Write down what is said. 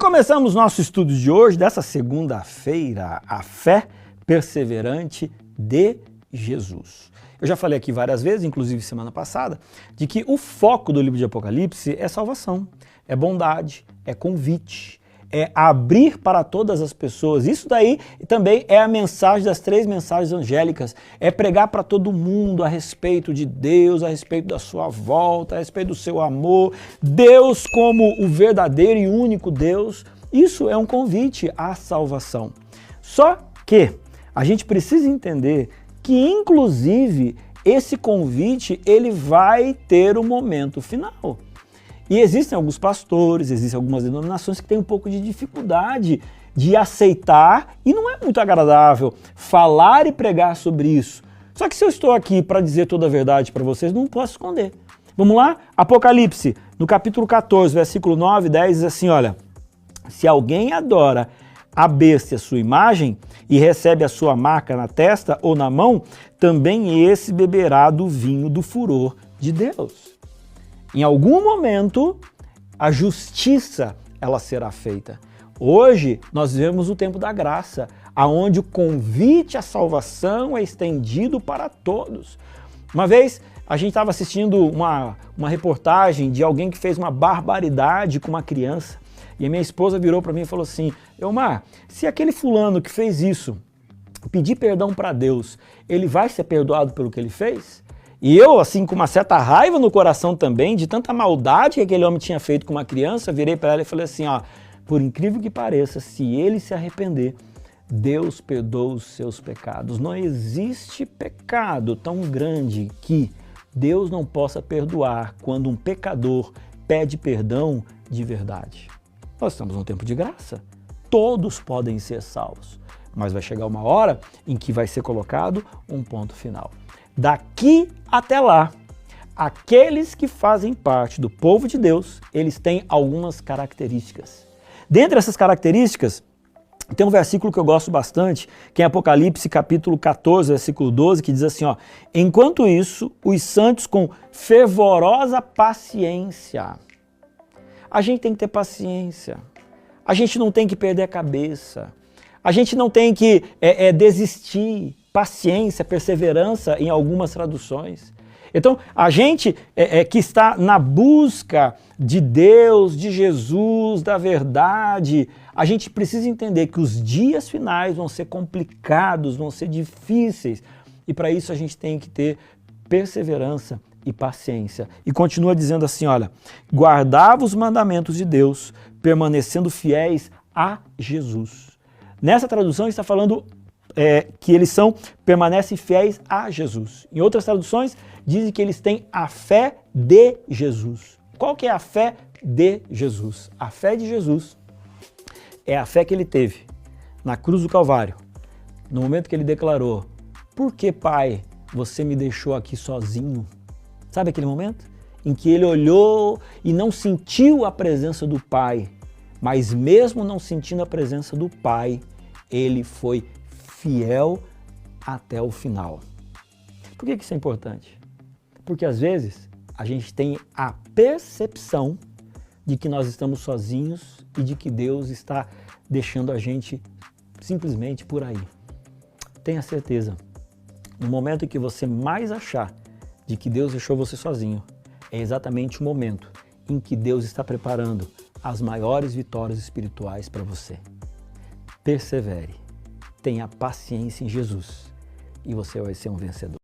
começamos nosso estudo de hoje, dessa segunda-feira, a fé perseverante de Jesus. Eu já falei aqui várias vezes, inclusive semana passada, de que o foco do livro de Apocalipse é salvação, é bondade, é convite, é abrir para todas as pessoas. Isso daí também é a mensagem das 3 mensagens angélicas, é pregar para todo mundo a respeito de Deus, a respeito da sua volta, a respeito do seu amor, Deus como o verdadeiro e único Deus. Isso é um convite à salvação. Só que a gente precisa entender que, inclusive, esse convite ele vai ter um momento final. E existem alguns pastores, existem algumas denominações que têm um pouco de dificuldade de aceitar, e não é muito agradável falar e pregar sobre isso. Só que se eu estou aqui para dizer toda a verdade para vocês, não posso esconder. Vamos lá? Apocalipse, no capítulo 14, versículo 9 e 10, diz assim, olha, se alguém adora a besta e a sua imagem e recebe a sua marca na testa ou na mão, também esse beberá do vinho do furor de Deus. Em algum momento, a justiça ela será feita. Hoje, nós vivemos o tempo da graça, aonde o convite à salvação é estendido para todos. Uma vez, a gente estava assistindo uma reportagem de alguém que fez uma barbaridade com uma criança. E a minha esposa virou para mim e falou assim, Elmar, se aquele fulano que fez isso pedir perdão para Deus, ele vai ser perdoado pelo que ele fez? E eu, assim, com uma certa raiva no coração também, de tanta maldade que aquele homem tinha feito com uma criança, virei para ela e falei assim, ó, por incrível que pareça, se ele se arrepender, Deus perdoa os seus pecados. Não existe pecado tão grande que Deus não possa perdoar quando um pecador pede perdão de verdade. Nós estamos num tempo de graça. Todos podem ser salvos, mas vai chegar uma hora em que vai ser colocado um ponto final. Daqui até lá, aqueles que fazem parte do povo de Deus, eles têm algumas características. Dentre essas características, tem um versículo que eu gosto bastante, que é Apocalipse capítulo 14, versículo 12, que diz assim, ó, enquanto isso, os santos com fervorosa paciência. A gente tem que ter paciência, a gente não tem que perder a cabeça, a gente não tem que desistir, paciência, perseverança em algumas traduções. Então, a gente que está na busca de Deus, de Jesus, da verdade, a gente precisa entender que os dias finais vão ser complicados, vão ser difíceis, e para isso a gente tem que ter perseverança e paciência. E continua dizendo assim, olha, guardava os mandamentos de Deus, permanecendo fiéis a Jesus. Nessa tradução está falando que eles permanecem fiéis a Jesus. Em outras traduções, dizem que eles têm a fé de Jesus. Qual que é a fé de Jesus? A fé de Jesus é a fé que ele teve na cruz do Calvário, no momento que ele declarou, por que, Pai, você me deixou aqui sozinho? Sabe aquele momento em que ele olhou e não sentiu a presença do Pai, mas mesmo não sentindo a presença do Pai, ele foi fiel até o final. Por que isso é importante? Porque às vezes a gente tem a percepção de que nós estamos sozinhos e de que Deus está deixando a gente simplesmente por aí. Tenha certeza, no momento em que você mais achar de que Deus deixou você sozinho, é exatamente o momento em que Deus está preparando as maiores vitórias espirituais para você. Persevere. Tenha paciência em Jesus e você vai ser um vencedor.